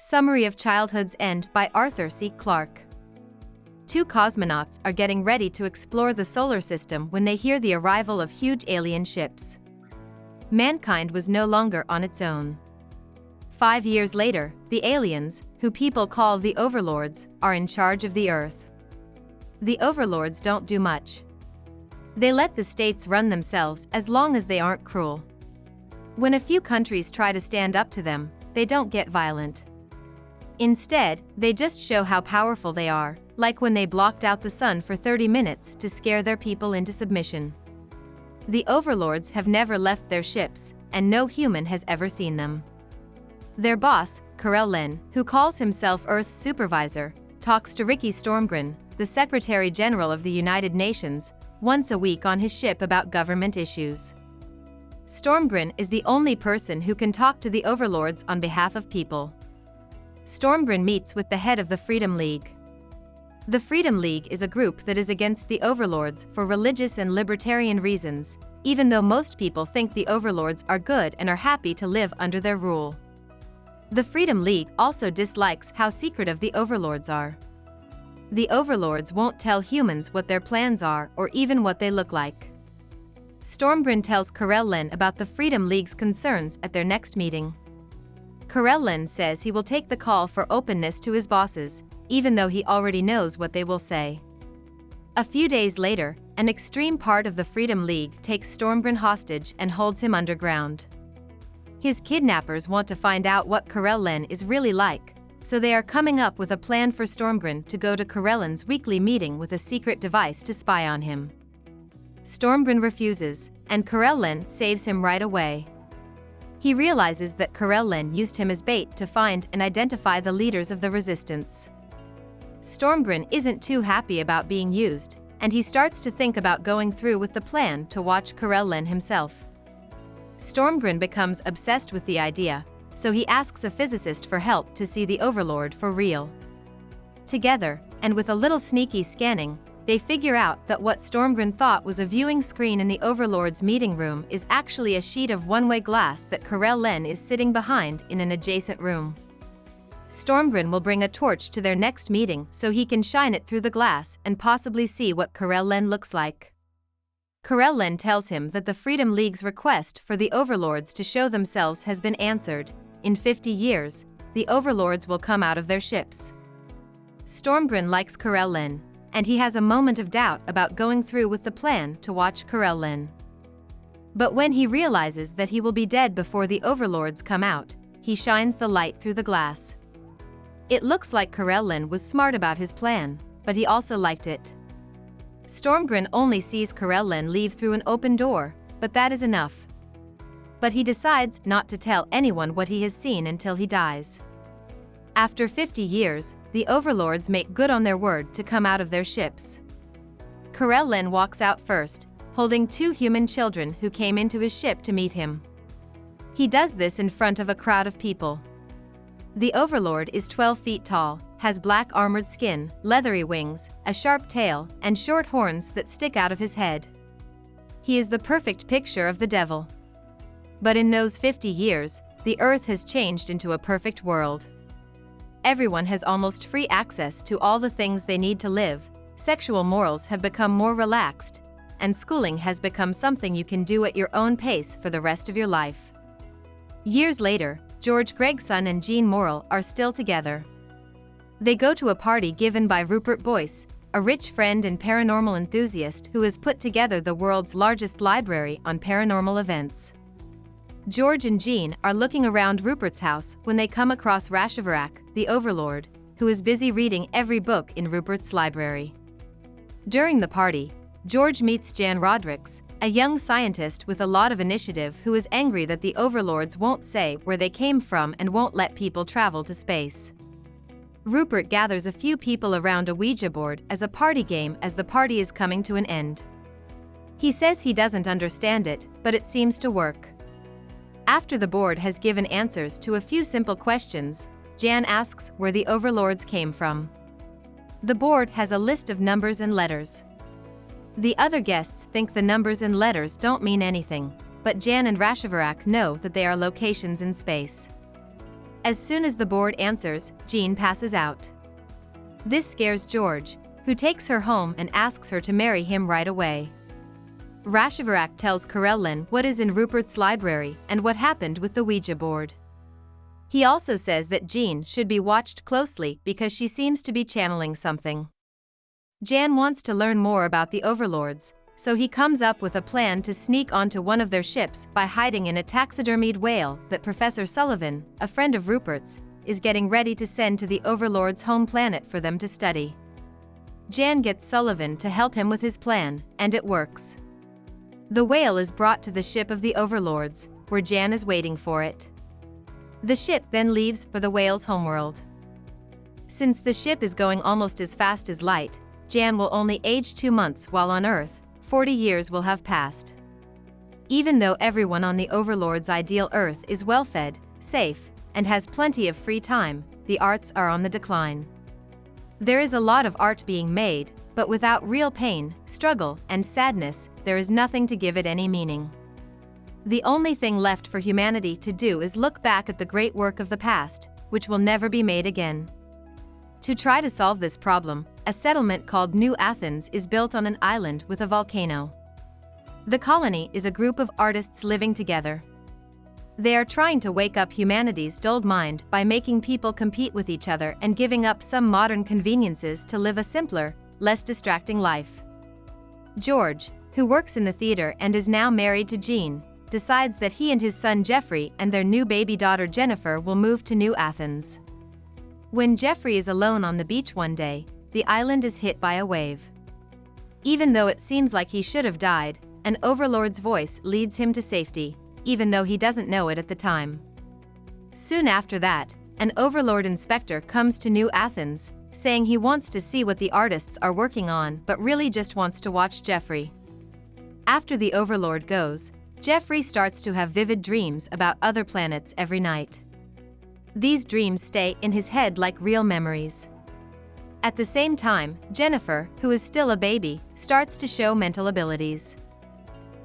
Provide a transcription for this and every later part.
Summary of Childhood's End by Arthur C. Clarke. Two cosmonauts are getting ready to explore the solar system when they hear the arrival of huge alien ships. Mankind was no longer on its own. 5 years later, the aliens, who people call the overlords, are in charge of the Earth. The overlords don't do much. They let the states run themselves as long as they aren't cruel. When a few countries try to stand up to them, they don't get violent. Instead, they just show how powerful they are, like when they blocked out the sun for 30 minutes to scare their people into submission. The overlords have never left their ships, and no human has ever seen them. Their boss, Clarke, who calls himself Earth's supervisor, talks to Ricky Stormgren, the Secretary General of the United Nations, once a week on his ship about government issues. Stormgren is the only person who can talk to the overlords on behalf of people. Stormgren meets with the head of the Freedom League. The Freedom League is a group that is against the overlords for religious and libertarian reasons, even though most people think the overlords are good and are happy to live under their rule. The Freedom League also dislikes how secretive the overlords are. The overlords won't tell humans what their plans are or even what they look like. Stormgren tells Clarke about the Freedom League's concerns at their next meeting. Clarke says he will take the call for openness to his bosses, even though he already knows what they will say. A few days later, an extreme part of the Freedom League takes Stormgren hostage and holds him underground. His kidnappers want to find out what Clarke is really like, so they are coming up with a plan for Stormgren to go to Clarke's weekly meeting with a secret device to spy on him. Stormgren refuses, and Clarke saves him right away. He realizes that Clarke used him as bait to find and identify the leaders of the resistance. Stormgren isn't too happy about being used, and he starts to think about going through with the plan to watch Clarke himself. Stormgren becomes obsessed with the idea, so he asks a physicist for help to see the overlord for real. Together, and with a little sneaky scanning, they figure out that what Stormgren thought was a viewing screen in the overlord's meeting room is actually a sheet of one-way glass that Clarke is sitting behind in an adjacent room. Stormgren will bring a torch to their next meeting so he can shine it through the glass and possibly see what Clarke looks like. Clarke tells him that the Freedom League's request for the overlords to show themselves has been answered. In 50 years, the overlords will come out of their ships. Stormgren likes Clarke, and he has a moment of doubt about going through with the plan to watch Clarke. But when he realizes that he will be dead before the overlords come out, he shines the light through the glass. It looks like Clarke was smart about his plan, but he also liked it. Stormgren only sees Clarke leave through an open door, but that is enough. But he decides not to tell anyone what he has seen until he dies. After 50 years, the overlords make good on their word to come out of their ships. Clarke walks out first, holding 2 human children who came into his ship to meet him. He does this in front of a crowd of people. The overlord is 12 feet tall, has black armored skin, leathery wings, a sharp tail, and short horns that stick out of his head. He is the perfect picture of the devil. But in those 50 years, the Earth has changed into a perfect world. Everyone has almost free access to all the things they need to live, sexual morals have become more relaxed, and schooling has become something you can do at your own pace for the rest of your life. Years later, George Gregson and Jean Morrill are still together. They go to a party given by Rupert Boyce, a rich friend and paranormal enthusiast who has put together the world's largest library on paranormal events. George and Jean are looking around Rupert's house when they come across Rashivarak, the overlord, who is busy reading every book in Rupert's library. During the party, George meets Jan Rodricks, a young scientist with a lot of initiative who is angry that the overlords won't say where they came from and won't let people travel to space. Rupert gathers a few people around a Ouija board as a party game as the party is coming to an end. He says he doesn't understand it, but it seems to work. After the board has given answers to a few simple questions, Jan asks where the overlords came from. The board has a list of numbers and letters. The other guests think the numbers and letters don't mean anything, but Jan and Rashivarak know that they are locations in space. As soon as the board answers, Jean passes out. This scares George, who takes her home and asks her to marry him right away. Rashivarak tells Karelin what is in Rupert's library and what happened with the Ouija board. He also says that Jean should be watched closely because she seems to be channeling something. Jan wants to learn more about the overlords, so he comes up with a plan to sneak onto one of their ships by hiding in a taxidermied whale that Professor Sullivan, a friend of Rupert's, is getting ready to send to the overlords' home planet for them to study. Jan gets Sullivan to help him with his plan, and it works. The whale is brought to the ship of the overlords, where Jan is waiting for it. The ship then leaves for the whale's homeworld. Since the ship is going almost as fast as light, Jan will only age 2 months while on Earth, 40 years will have passed. Even though everyone on the overlord's ideal Earth is well-fed, safe, and has plenty of free time, the arts are on the decline. There is a lot of art being made, but without real pain, struggle, and sadness, there is nothing to give it any meaning. The only thing left for humanity to do is look back at the great work of the past, which will never be made again. To try to solve this problem, a settlement called New Athens is built on an island with a volcano. The colony is a group of artists living together. They are trying to wake up humanity's dulled mind by making people compete with each other and giving up some modern conveniences to live a simpler, less distracting life. George, who works in the theater and is now married to Jean, decides that he and his son Jeffrey and their new baby daughter Jennifer will move to New Athens. When Jeffrey is alone on the beach one day, the island is hit by a wave. Even though it seems like he should have died, an overlord's voice leads him to safety, even though he doesn't know it at the time. Soon after that, an overlord inspector comes to New Athens, saying he wants to see what the artists are working on but really just wants to watch Jeffrey. After the overlord goes, Jeffrey starts to have vivid dreams about other planets every night. These dreams stay in his head like real memories. At the same time, Jennifer, who is still a baby, starts to show mental abilities.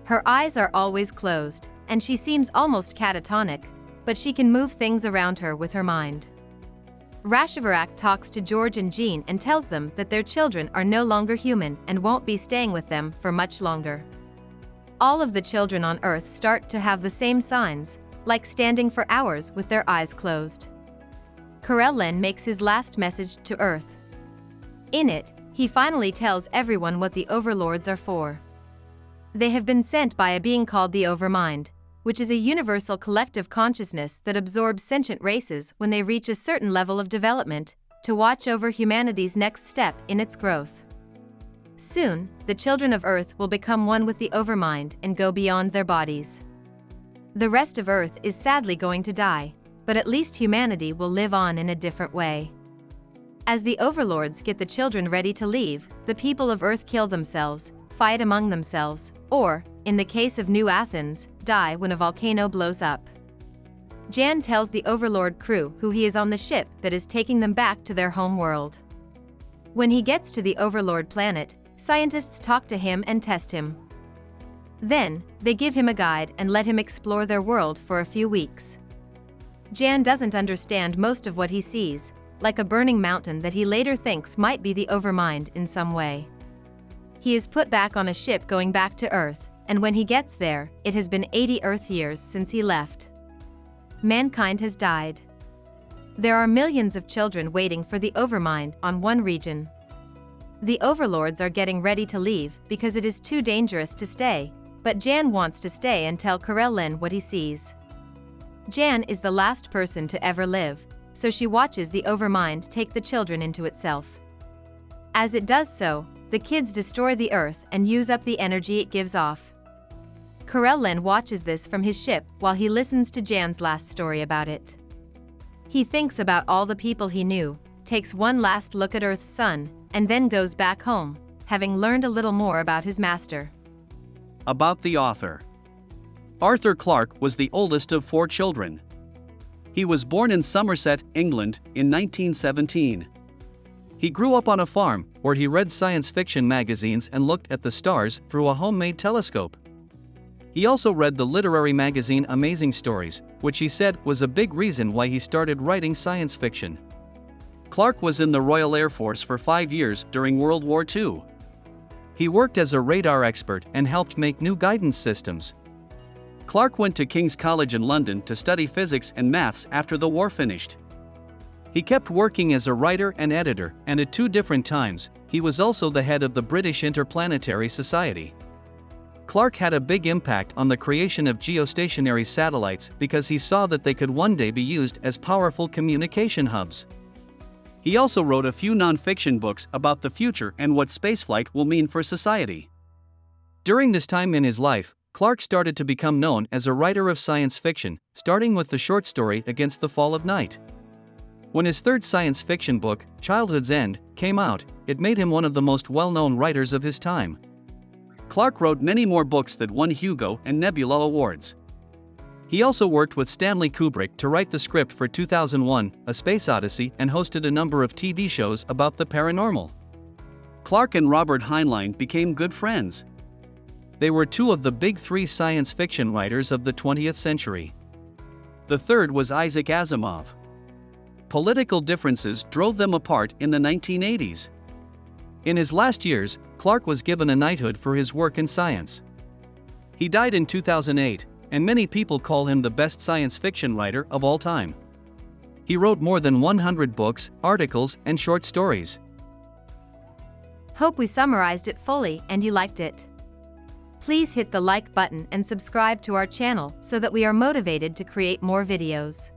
Her eyes are always closed, and she seems almost catatonic, but she can move things around her with her mind. Rashivarak talks to George and Jean and tells them that their children are no longer human and won't be staying with them for much longer. All of the children on Earth start to have the same signs, like standing for hours with their eyes closed. Karelin makes his last message to Earth. In it, he finally tells everyone what the overlords are for. They have been sent by a being called the Overmind, which is a universal collective consciousness that absorbs sentient races when they reach a certain level of development, to watch over humanity's next step in its growth. Soon, the children of Earth will become one with the Overmind and go beyond their bodies. The rest of Earth is sadly going to die, but at least humanity will live on in a different way. As the overlords get the children ready to leave, the people of Earth kill themselves, fight among themselves, or, in the case of New Athens, die when a volcano blows up. Jan tells the overlord crew who he is on the ship that is taking them back to their home world. When he gets to the overlord planet, scientists talk to him and test him. Then, they give him a guide and let him explore their world for a few weeks. Jan doesn't understand most of what he sees, like a burning mountain that he later thinks might be the Overmind in some way. He is put back on a ship going back to Earth, and when he gets there, it has been 80 Earth years since he left. Mankind has died. There are millions of children waiting for the Overmind on one region. The overlords are getting ready to leave because it is too dangerous to stay, but Jan wants to stay and tell Karelin what he sees. Jan is the last person to ever live, so she watches the Overmind take the children into itself. As it does so, the kids destroy the Earth and use up the energy it gives off. Karelin watches this from his ship while he listens to Jan's last story about it. He thinks about all the people he knew, takes one last look at Earth's sun, and then goes back home, having learned a little more about his master. About the author. Arthur Clarke was the oldest of 4 children. He was born in Somerset, England, in 1917. He grew up on a farm, where he read science fiction magazines and looked at the stars through a homemade telescope. He also read the literary magazine Amazing Stories, which he said was a big reason why he started writing science fiction. Clarke was in the Royal Air Force for 5 years during World War II. He worked as a radar expert and helped make new guidance systems. Clarke went to King's College in London to study physics and maths after the war finished. He kept working as a writer and editor, and at 2 different times, he was also the head of the British Interplanetary Society. Clarke had a big impact on the creation of geostationary satellites because he saw that they could one day be used as powerful communication hubs. He also wrote a few non-fiction books about the future and what spaceflight will mean for society. During this time in his life, Clarke started to become known as a writer of science fiction, starting with the short story Against the Fall of Night. When his 3rd science fiction book, Childhood's End, came out, it made him one of the most well-known writers of his time. Clarke wrote many more books that won Hugo and Nebula awards. He also worked with Stanley Kubrick to write the script for 2001, A Space Odyssey, and hosted a number of TV shows about the paranormal. Clarke and Robert Heinlein became good friends. They were 2 of the big 3 science fiction writers of the 20th century. The third was Isaac Asimov. Political differences drove them apart in the 1980s. In his last years, Clarke was given a knighthood for his work in science. He died in 2008, and many people call him the best science fiction writer of all time. He wrote more than 100 books, articles, and short stories. Hope we summarized it fully and you liked it. Please hit the like button and subscribe to our channel so that we are motivated to create more videos.